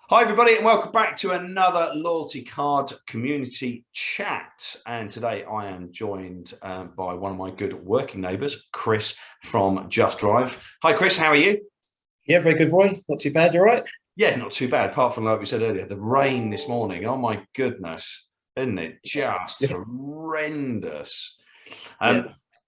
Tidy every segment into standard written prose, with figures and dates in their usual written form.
Hi, everybody, and welcome back to another Loyalty Card Community Chat. And today I am joined by one of my good working neighbours, Chris from Just Drive. Hi, Chris, how are you? Yeah, very good, Roy. Not too bad. You're right. Yeah, not too bad, apart from, like we said earlier, the rain this morning. Oh, my goodness, isn't it just Yeah, horrendous? yeah.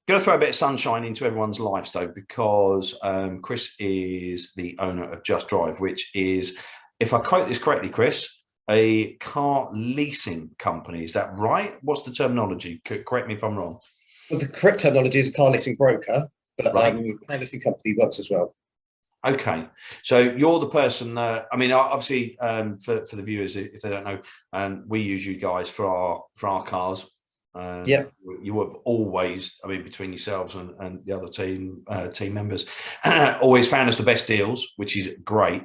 Going to throw a bit of sunshine into everyone's lives, though, because Chris is the owner of Just Drive, which is, if I quote this correctly, Chris, a car leasing company. Is that right? What's the terminology? Correct me if I'm wrong. Well, the correct terminology is a car leasing broker, but Right. car leasing company works as well. Okay. So you're the person. I mean, obviously, for the viewers, if they don't know, we use you guys for our cars. Yeah. You have always, I mean, between yourselves and the other team members, always found us the best deals, which is great.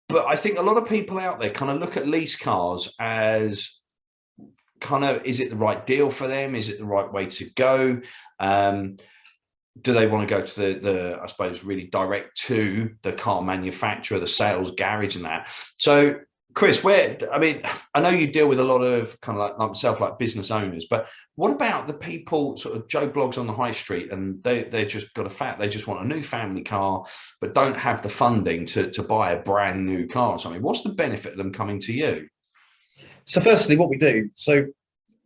But I think a lot of people out there kind of look at lease cars as kind of, is it the right deal for them? Is it the right way to go? Do they want to go to the I suppose, really direct to the car manufacturer, the sales garage and that? So, Chris, I mean, I know you deal with a lot of kind of like myself, like business owners, but what about the people, sort of Joe Blogs on the high street, and they just they just want a new family car, but don't have the funding to buy a brand new car or something. What's the benefit of them coming to you? So, firstly, what we do,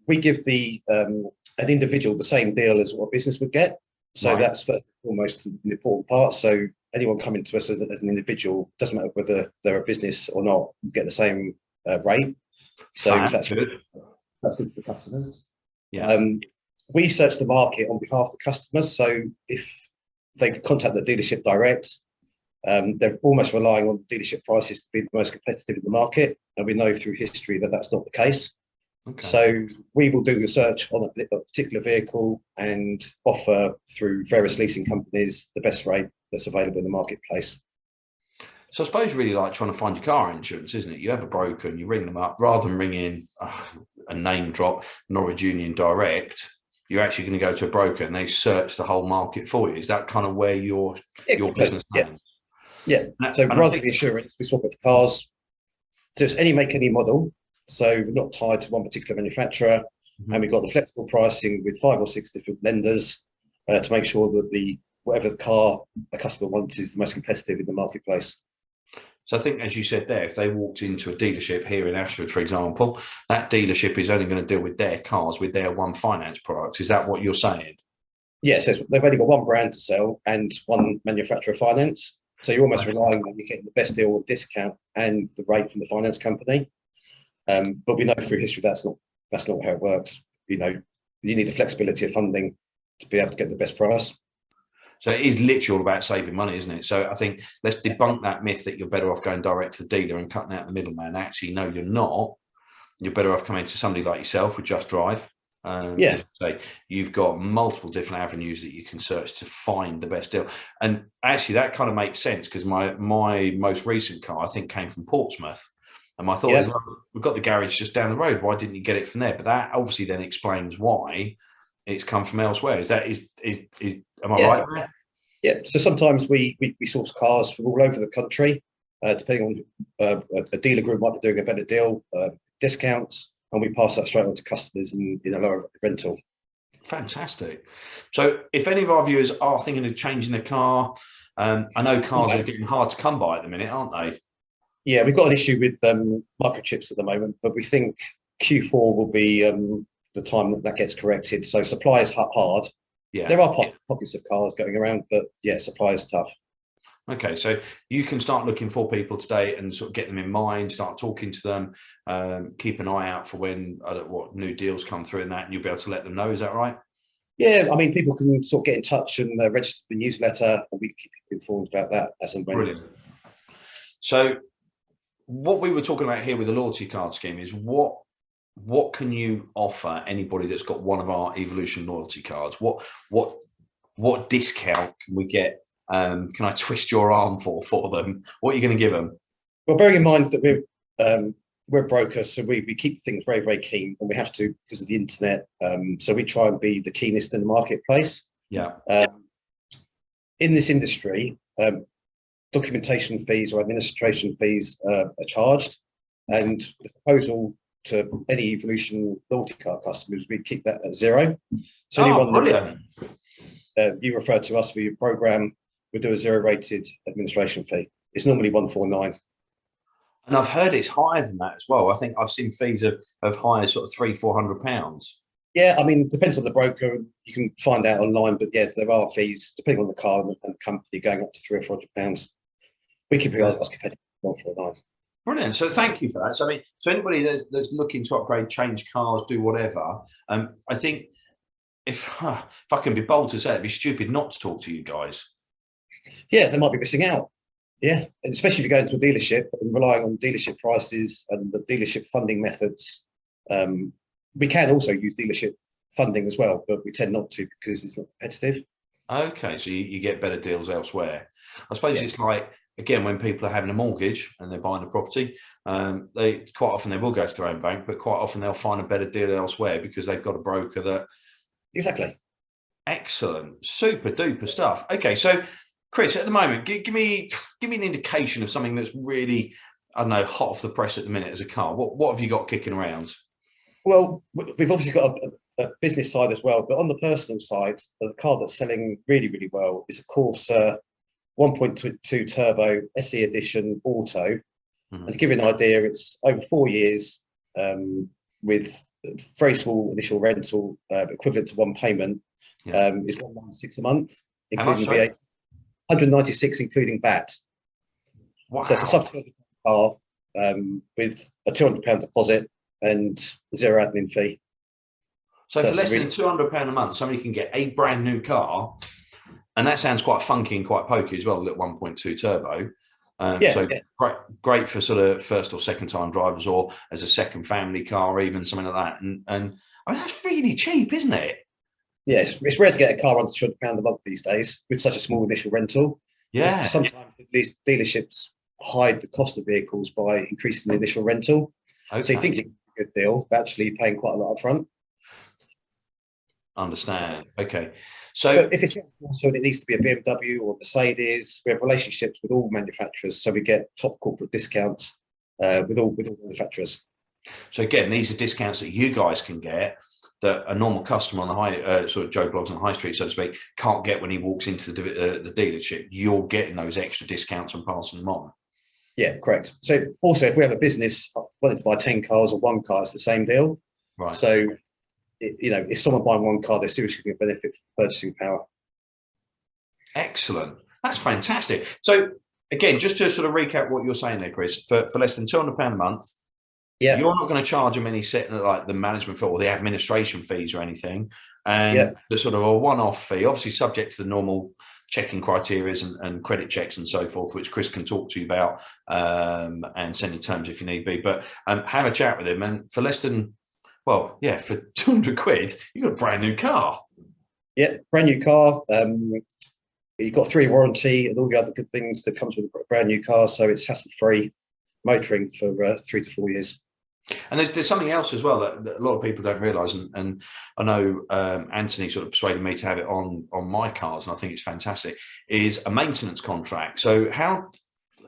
we give the an individual the same deal as what a business would get. So Right. that's first and foremost the important part. So anyone coming to us as an individual, doesn't matter whether they're a business or not, get the same rate. So Fab, good. that's good for the customers. Yeah. Um, we search the market on behalf of the customers. So if they contact the dealership direct, they're almost relying on the dealership prices to be the most competitive in the market. And we know through history that that's not the case. Okay. So we will do research on a particular vehicle and offer through various leasing companies the best rate that's available in the marketplace. So I suppose really like trying to find your car insurance, isn't it? You have a broker and you ring them up rather than ringing a name drop, Norwich Union Direct. You're actually going to go to a broker and they search the whole market for you. Is that kind of where your Exactly. business Yeah. lands? Yeah. So And I rather think, than the insurance, we swap it for cars. Just any make, any model. So we're not tied to one particular manufacturer. And we've got the flexible pricing with 5 or 6 different lenders to make sure that whatever the car a customer wants is the most competitive in the marketplace. so I think, as you said there, if they walked into a dealership here in Ashford, for example, that dealership is only going to deal with their cars with their one finance products. Is that what you're saying? Yeah, so they've only got one brand to sell and one manufacturer finance. So you're almost Right. relying on you getting the best deal or discount and the rate from the finance company. But we know through history that's not how it works. You need the flexibility of funding to be able to get the best price. So it is literally all about saving money, isn't it? So I think let's debunk that myth that you're better off going direct to the dealer and cutting out the middleman. Actually, no, you're not. You're better off coming to somebody like yourself with Just Drive. Yeah, Say you've got multiple different avenues that you can search to find the best deal. And actually, that kind of makes sense because my most recent car, I think, came from Portsmouth. And my thought is, yeah, well, we've got the garage just down the road. Why didn't you get it from there? But that obviously then explains why it's come from elsewhere. Am I yeah, right there? yeah. So sometimes we source cars from all over the country, depending on a dealer group might be doing a better deal, discounts, and we pass that straight on to customers in a lower rental. Fantastic. So if any of our viewers are thinking of changing their car, I know cars are getting hard to come by at the minute, aren't they? Yeah, we've got an issue with microchips at the moment, but we think Q4 will be the time that gets corrected. So supply is hard. Yeah. There are pockets of cars going around, but yeah, supply is tough. Okay, so you can start looking for people today and sort of get them in mind, start talking to them, keep an eye out for when what new deals come through and that, and you'll be able to let them know. Is that right? Yeah, I mean, people can sort of get in touch and register the newsletter, and we can keep people informed about that as and when. Brilliant. So what we were talking about here with the loyalty card scheme is what can you offer anybody that's got one of our Evolution loyalty cards? What discount can we get? Can I twist your arm for them? What are you going to give them? Well, bearing in mind that we're brokers, so we keep things very, very keen, and we have to because of the internet. So we try and be the keenest in the marketplace. Yeah. In this industry, documentation fees or administration fees are charged. And the proposal to any Evolution loyalty card customers, we keep that at zero. So anyone that you refer to us for your program, we do a zero rated administration fee. It's normally 149. And I've heard it's higher than that as well. I think I've seen fees of high as sort of £300-400. Yeah, I mean, depends on the broker. You can find out online, but yeah, there are fees depending on the car and the company going up to £300-400. We keep us competitive 149. Brilliant. So thank you for that. So I mean, so anybody that's looking to upgrade, change cars, do whatever, I think if I can be bold to say, it'd be stupid not to talk to you guys. Yeah, they might be missing out. Yeah, and especially if you're going to a dealership and relying on dealership prices and the dealership funding methods. We can also use dealership funding as well, but we tend not to because it's not competitive. Okay, so you get better deals elsewhere. I suppose it's like, again, when people are having a mortgage and they're buying a property, they quite often they will go to their own bank, but quite often they'll find a better deal elsewhere because they've got a broker that. Exactly. Excellent, super duper stuff. Okay, so Chris, at the moment, give me an indication of something that's really, I don't know, hot off the press at the minute as a car. What have you got kicking around? Well, we've obviously got a business side as well, but on the personal side, the car that's selling really, really well is a Corsa 1.2 turbo SE edition auto. And to give you an idea, it's over 4 years with very small initial rental, equivalent to one payment, is 196 a month, including VAT. 196 including VAT. Wow. So it's a sub-200 car with a £200 deposit and zero admin fee. So for less than £200 a month, somebody can get a brand new car, and that sounds quite funky and quite pokey as well, a little 1.2 turbo. Great for sort of first or second time drivers, or as a second family car, even something like that. And I mean, that's really cheap, isn't it? Yeah, it's rare to get a car under £200 a month these days with such a small initial rental. Yeah. Sometimes these dealerships hide the cost of vehicles by increasing the initial rental. Okay. So you think you get a good deal, but actually you're paying quite a lot up front. Understand. Okay. So but if it's also, it needs to be a BMW or Mercedes. We have relationships with all manufacturers, so we get top corporate discounts with all manufacturers. So again, these are discounts that you guys can get that a normal customer on the high, sort of Joe Bloggs on the high street, so to speak, can't get when he walks into the dealership. You're getting those extra discounts and passing them on. Yeah, correct. So also, if we have a business wanting to buy 10 cars or one car, it's the same deal. Right. So, if someone buying one car, they're seriously going to benefit from purchasing power. Excellent. That's fantastic. So again, just to sort of recap what you're saying there, Chris, for less than £200 a month, you're not going to charge them any set like the management fee or the administration fees or anything. And the sort of a one-off fee, obviously subject to the normal checking criteria and credit checks and so forth, which Chris can talk to you about and send you terms if you need be. But have a chat with him. And for less than, for 200 quid, you've got a brand new car. Yeah, brand new car. You've got 3-year warranty and all the other good things that comes with a brand new car. So it's hassle-free motoring for 3 to 4 years. And there's something else as well that a lot of people don't realise, and I know Anthony sort of persuaded me to have it on my cars, and I think it's fantastic, is a maintenance contract. So how,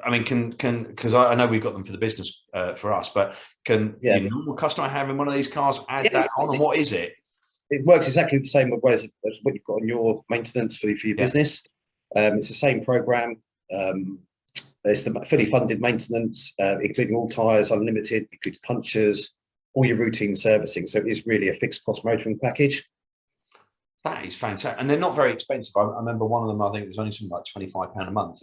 I mean, because I know we've got them for the business for us, but can your normal customer having one of these cars add that on, and what is it? It works exactly the same way as what you've got on your maintenance for your business. It's the same program. It's the fully funded maintenance, including all tyres, unlimited, includes punctures, all your routine servicing. So it is really a fixed cost motoring package. That is fantastic. And they're not very expensive. I remember one of them, I think it was only something like £25 a month.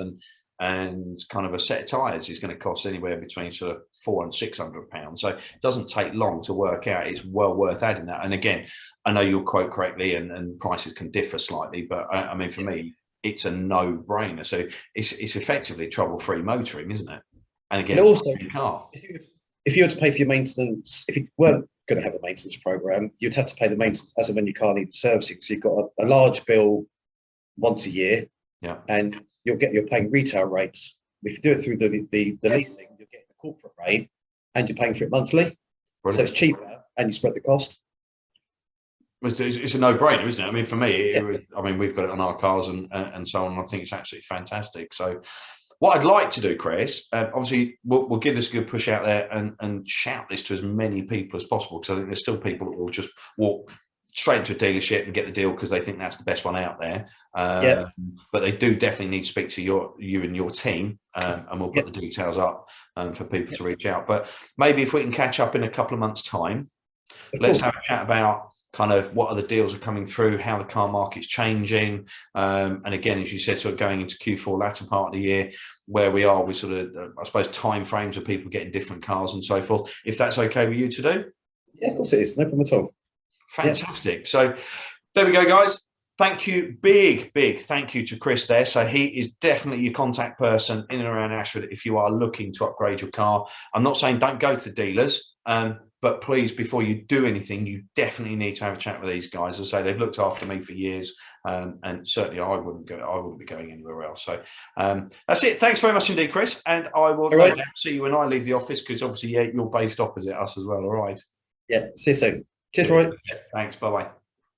And kind of a set of tyres is going to cost anywhere between sort of £400 and £600. So it doesn't take long to work out. It's well worth adding that. And again, I know you'll quote correctly and prices can differ slightly, but I mean, for me, it's a no-brainer. So it's effectively trouble-free motoring, isn't it? And again, also, car. If you were to pay for your maintenance, if you weren't going to have a maintenance program, you'd have to pay the maintenance as and when your car needs servicing. So you've got a large bill once a year, and you're paying retail rates. If you do it through the leasing, you're getting a corporate rate, and you're paying for it monthly. Brilliant. So it's cheaper, and you spread the cost. It's a no-brainer, isn't it? I mean, for me, I mean, we've got it on our cars and so on. I think it's absolutely fantastic. So, What I'd like to do, Chris, obviously we'll give this a good push out there and shout this to as many people as possible, because I think there's still people that will just walk straight into a dealership and get the deal because they think that's the best one out there. But they do definitely need to speak to you and your team, and we'll put the details up for people to reach out. But maybe if we can catch up in a couple of months' time, let's have a chat about kind of what other deals are coming through, how the car market's changing, and again, as you said, sort of going into Q4 latter part of the year, where we are with sort of I suppose time frames of people getting different cars and so forth. If that's okay with you to do? Yeah, of course it is. No problem at all. Fantastic. So there we go, guys. Thank you. Big thank you to Chris there. So he is definitely your contact person in and around Ashford if you are looking to upgrade your car. I'm not saying don't go to the dealers, but please, before you do anything, you definitely need to have a chat with these guys. As I say, they've looked after me for years, and certainly I wouldn't be going anywhere else. So that's it. Thanks very much indeed, Chris. And I will see you when I leave the office, because obviously, you're based opposite us as well. All right. Yeah. See you soon. Cheers, Roy. Thanks. Bye-bye.